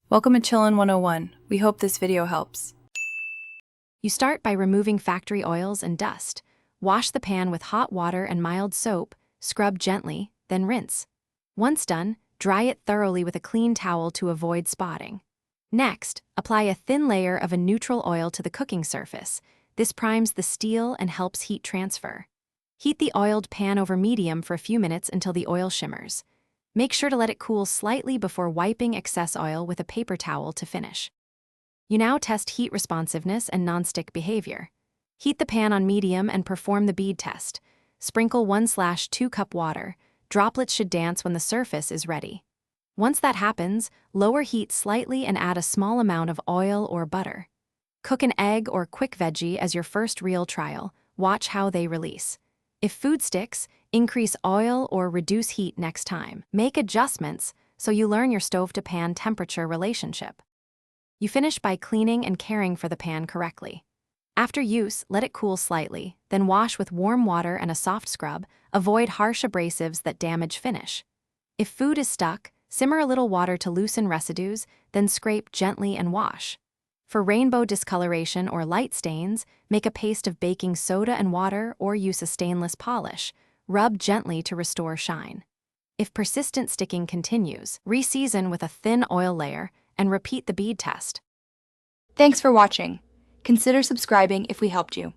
Welcome to Chillin' 101. We hope this video helps. You start by removing factory oils and dust. Wash the pan with hot water and mild soap, scrub gently, then rinse. Once done, dry it thoroughly with a clean towel to avoid spotting. Next, apply a thin layer of a neutral oil to the cooking surface. This primes the steel and helps heat transfer. Heat the oiled pan over medium for a few minutes until the oil shimmers. Make sure to let it cool slightly before wiping excess oil with a paper towel to finish. You now test heat responsiveness and nonstick behavior. Heat the pan on medium and perform the bead test. Sprinkle 1/2 cup water. Droplets should dance when the surface is ready. Once that happens, lower heat slightly and add a small amount of oil or butter. Cook an egg or quick veggie as your first real trial. Watch how they release. If food sticks, increase oil or reduce heat next time. Make adjustments so you learn your stove-to-pan temperature relationship. You finish by cleaning and caring for the pan correctly. After use, let it cool slightly, then wash with warm water and a soft scrub. Avoid harsh abrasives that damage finish. If food is stuck, simmer a little water to loosen residues, then scrape gently and wash. For rainbow discoloration or light stains, make a paste of baking soda and water or use a stainless polish. Rub gently to restore shine. If persistent sticking continues, re-season with a thin oil layer and repeat the bead test. Thanks for watching. Consider subscribing if we helped you.